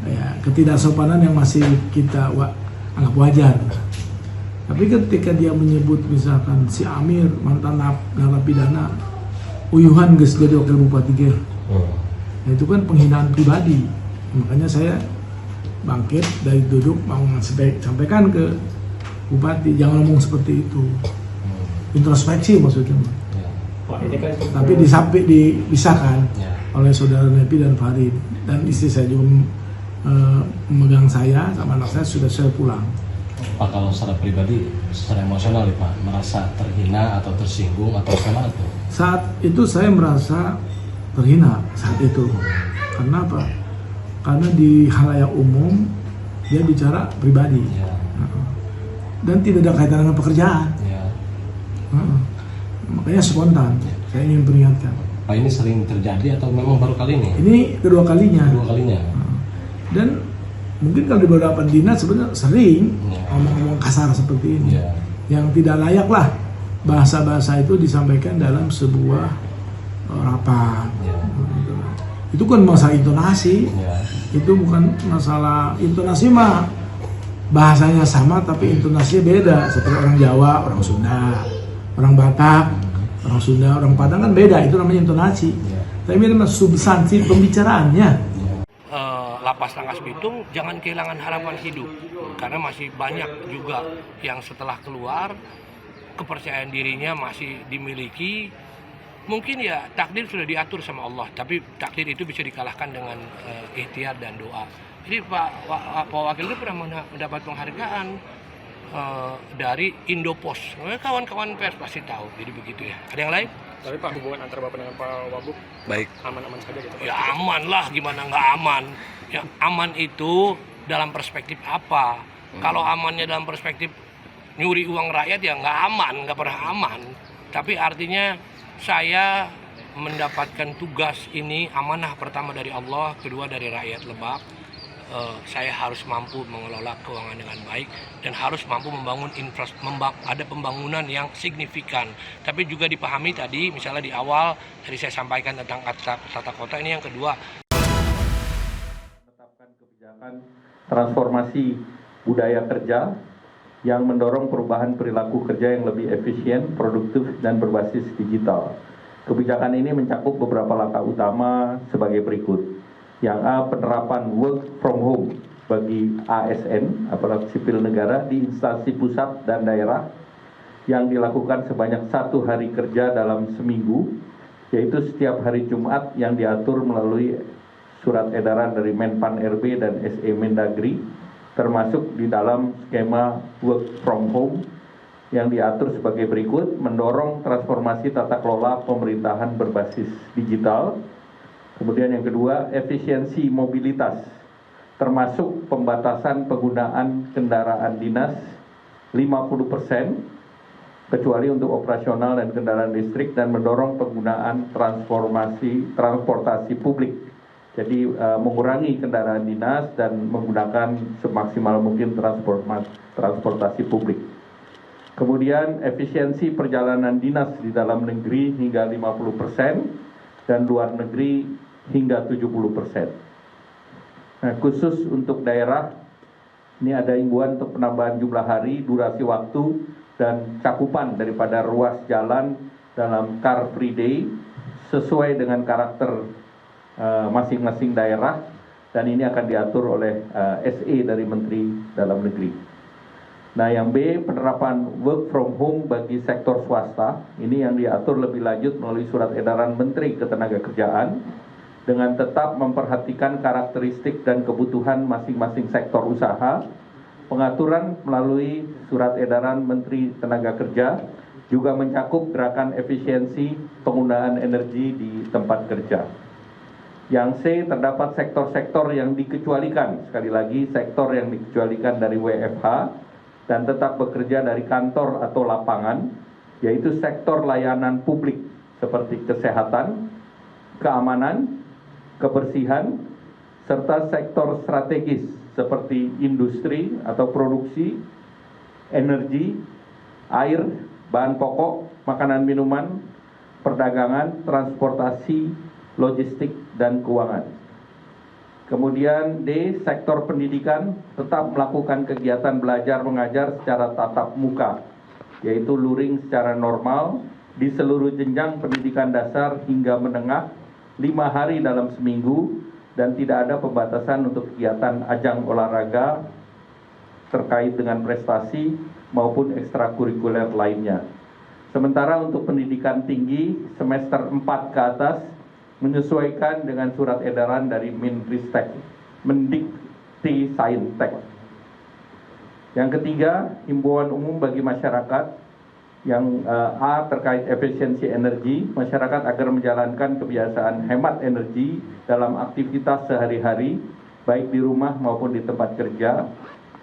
ya, ketidaksopanan yang masih kita anggap wajar. Tapi ketika dia menyebut misalkan si Amir mantan narapidana uyuhan geus jadi wakil bupati ge. Nah, itu kan penghinaan pribadi. Makanya saya bangkit dari duduk mau sampaikan ke bupati jangan ngomong seperti itu. Introspeksi maksudnya. Tapi dipisahkan oleh saudara Nepi dan Farid, dan istri saya juga memegang saya sama anak saya sudah saya pulang. Pak, kalau secara pribadi, secara emosional ya Pak, merasa terhina atau tersinggung atau gimana tuh? Saat itu saya merasa terhina saat itu. Karena apa? Karena di halayak umum dia bicara pribadi dan tidak ada kaitan dengan pekerjaan. Makanya spontan. Saya ingin peringatkan. Pak, ini sering terjadi atau memang baru kali ini? Ini kedua kalinya. Dan mungkin kalau di beberapa dinas sebenarnya sering ngomong-ngomong kasar seperti ini, yang tidak layak lah bahasa-bahasa itu disampaikan dalam sebuah rapat. Itu kan masalah intonasi, itu bukan masalah intonasi mah bahasanya sama tapi intonasinya beda, seperti orang Jawa, orang Sunda, orang Batak, orang Sunda, orang Padang kan beda, itu namanya intonasi. Tapi ini memang substansi pembicaraannya. Lapas Rangkas Bitung jangan kehilangan harapan hidup, karena masih banyak juga yang setelah keluar kepercayaan dirinya masih dimiliki. Mungkin ya takdir sudah diatur sama Allah, tapi takdir itu bisa dikalahkan dengan ikhtiar dan doa. Jadi Pak Wakil itu pernah mendapat penghargaan dari Indopos. Kawan-kawan pers pasti tahu, jadi begitu ya. Ada yang lain? Tapi Pak, hubungan antara Bapak dengan Pak Wagub baik, aman-aman saja gitu Pak? Ya aman lah, gimana nggak aman? Ya aman itu dalam perspektif apa? Kalau amannya dalam perspektif nyuri uang rakyat ya nggak aman, nggak pernah aman. Tapi artinya saya mendapatkan tugas ini, amanah pertama dari Allah, kedua dari rakyat Lebak. Saya harus mampu mengelola keuangan dengan baik dan harus mampu membangun ada pembangunan yang signifikan. Tapi juga dipahami tadi, misalnya di awal tadi saya sampaikan tentang tata kota, ini yang kedua. Menetapkan kebijakan transformasi budaya kerja yang mendorong perubahan perilaku kerja yang lebih efisien, produktif, dan berbasis digital. Kebijakan ini mencakup beberapa langkah utama sebagai berikut. Yang A, penerapan work from home bagi ASN, aparat sipil negara, di instansi pusat dan daerah yang dilakukan sebanyak 1 hari kerja dalam seminggu, yaitu setiap hari Jumat yang diatur melalui surat edaran dari Menpan RB dan SE Mendagri, termasuk di dalam skema work from home yang diatur sebagai berikut: mendorong transformasi tata kelola pemerintahan berbasis digital. Kemudian yang kedua, efisiensi mobilitas, termasuk pembatasan penggunaan kendaraan dinas 50%, kecuali untuk operasional dan kendaraan listrik, dan mendorong penggunaan transportasi publik. Jadi mengurangi kendaraan dinas dan menggunakan semaksimal mungkin transportasi publik. Kemudian efisiensi perjalanan dinas di dalam negeri hingga 50% dan luar negeri hingga 70%. Nah, khusus untuk daerah, ini ada himbauan untuk penambahan jumlah hari, durasi waktu, dan cakupan daripada ruas jalan dalam Car Free Day sesuai dengan karakter masing-masing daerah, dan ini akan diatur oleh SE dari Menteri Dalam Negeri. Nah, yang B, penerapan work from home bagi sektor swasta, ini yang diatur lebih lanjut melalui surat edaran Menteri Ketenagakerjaan, dengan tetap memperhatikan karakteristik dan kebutuhan masing-masing sektor usaha. Pengaturan melalui surat edaran Menteri Tenaga Kerja juga mencakup gerakan efisiensi penggunaan energi di tempat kerja. Yang C, terdapat sektor-sektor yang dikecualikan, sekali lagi sektor yang dikecualikan dari WFH dan tetap bekerja dari kantor atau lapangan, yaitu sektor layanan publik seperti kesehatan, keamanan, kebersihan, serta sektor strategis seperti industri atau produksi, energi, air, bahan pokok, makanan minuman, perdagangan, transportasi, logistik, dan keuangan. Kemudian D, sektor pendidikan tetap melakukan kegiatan belajar mengajar secara tatap muka, yaitu luring secara normal di seluruh jenjang pendidikan dasar hingga menengah 5 hari dalam seminggu, dan tidak ada pembatasan untuk kegiatan ajang olahraga terkait dengan prestasi maupun ekstrakurikuler lainnya. Sementara untuk pendidikan tinggi semester 4 ke atas menyesuaikan dengan surat edaran dari Mendikti-Saintek. Yang ketiga, himbauan umum bagi masyarakat. Yang A, terkait efisiensi energi, masyarakat agar menjalankan kebiasaan hemat energi dalam aktivitas sehari-hari, baik di rumah maupun di tempat kerja.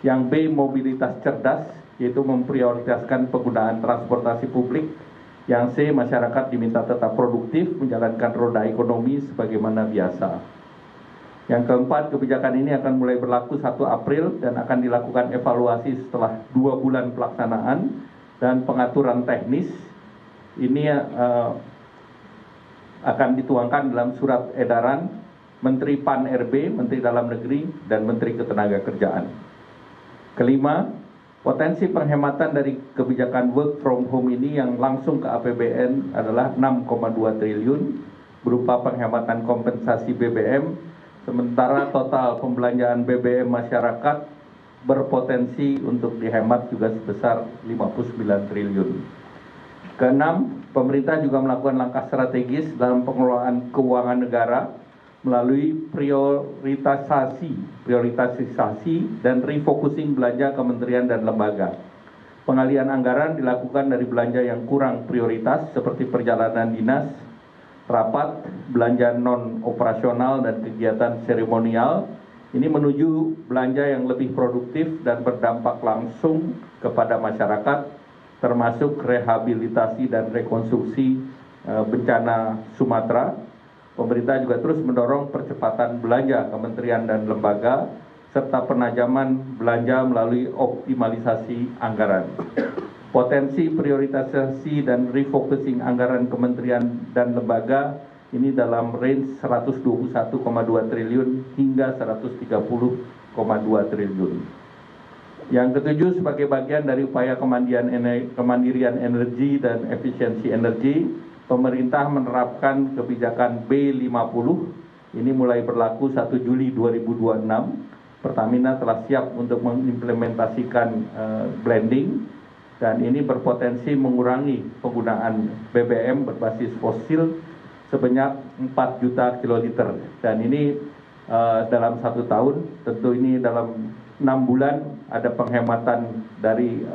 Yang B, mobilitas cerdas, yaitu memprioritaskan penggunaan transportasi publik. Yang C, masyarakat diminta tetap produktif menjalankan roda ekonomi sebagaimana biasa. Yang keempat, kebijakan ini akan mulai berlaku 1 April dan akan dilakukan evaluasi setelah 2 bulan pelaksanaan, dan pengaturan teknis ini akan dituangkan dalam surat edaran Menteri Pan-RB, Menteri Dalam Negeri, dan Menteri Ketenagakerjaan. Kelima, potensi penghematan dari kebijakan work from home ini yang langsung ke APBN adalah 6,2 triliun berupa penghematan kompensasi BBM, sementara total pembelanjaan BBM masyarakat berpotensi untuk dihemat juga sebesar 59 triliun. Keenam, pemerintah juga melakukan langkah strategis dalam pengelolaan keuangan negara melalui prioritasasi dan refocusing belanja kementerian dan lembaga. Pengalihan anggaran dilakukan dari belanja yang kurang prioritas seperti perjalanan dinas, rapat, belanja non-operasional, dan kegiatan seremonial. Ini menuju belanja yang lebih produktif dan berdampak langsung kepada masyarakat, termasuk rehabilitasi dan rekonstruksi bencana Sumatera. Pemerintah juga terus mendorong percepatan belanja kementerian dan lembaga, serta penajaman belanja melalui optimalisasi anggaran. Potensi prioritasasi dan refocusing anggaran kementerian dan lembaga ini dalam range 121,2 triliun hingga 130,2 triliun. Yang ketujuh, sebagai bagian dari upaya kemandirian energi dan efisiensi energi, pemerintah menerapkan kebijakan B50. Ini mulai berlaku 1 Juli 2026. Pertamina telah siap untuk mengimplementasikan blending, dan ini berpotensi mengurangi penggunaan BBM berbasis fosil sebanyak 4 juta kiloliter. Dan ini dalam 1 tahun, tentu ini dalam 6 bulan ada penghematan dari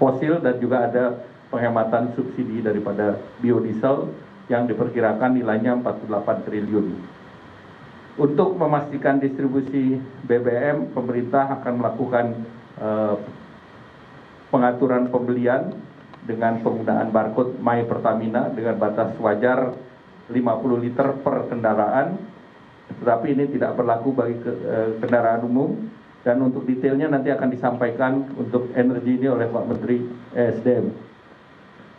fosil dan juga ada penghematan subsidi daripada biodiesel yang diperkirakan nilainya 48 triliun. Untuk memastikan distribusi BBM, pemerintah akan melakukan pengaturan pembelian dengan penggunaan barcode My Pertamina dengan batas wajar 50 liter per kendaraan, tetapi ini tidak berlaku bagi kendaraan umum. Dan untuk detailnya nanti akan disampaikan untuk energi ini oleh Pak Menteri ESDM.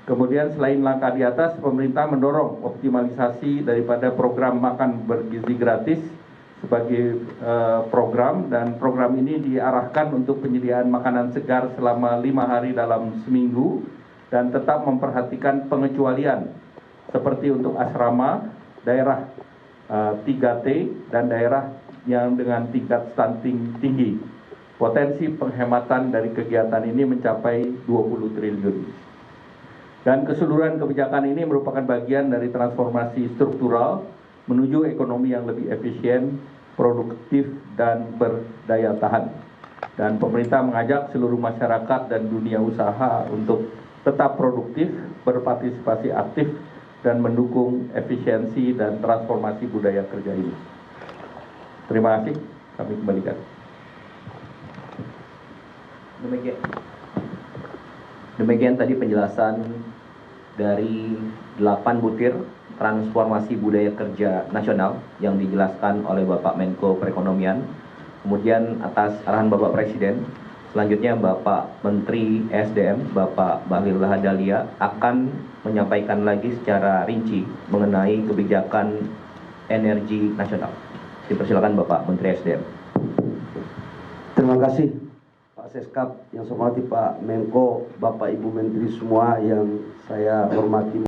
Kemudian selain langkah di atas, pemerintah mendorong optimalisasi daripada program makan bergizi gratis sebagai program, dan program ini diarahkan untuk penyediaan makanan segar selama 5 hari dalam seminggu, dan tetap memperhatikan pengecualian seperti untuk asrama, daerah 3T, dan daerah yang dengan tingkat stunting tinggi. Potensi penghematan dari kegiatan ini mencapai 20 triliun. Dan keseluruhan kebijakan ini merupakan bagian dari transformasi struktural menuju ekonomi yang lebih efisien, produktif, dan berdaya tahan. Dan pemerintah mengajak seluruh masyarakat dan dunia usaha untuk tetap produktif, berpartisipasi aktif, dan mendukung efisiensi dan transformasi budaya kerja ini. Terima kasih, kami kembalikan. Demikian tadi penjelasan dari 8 butir transformasi budaya kerja nasional yang dijelaskan oleh Bapak Menko Perekonomian. Kemudian atas arahan Bapak Presiden, selanjutnya Bapak Menteri SDM, Bapak Bahlil Lahadalia akan menyampaikan lagi secara rinci mengenai kebijakan energi nasional. Dipersilakan Bapak Menteri SDM. Terima kasih Pak Seskap, yang saya hormati Pak Menko, Bapak Ibu Menteri semua yang saya hormati.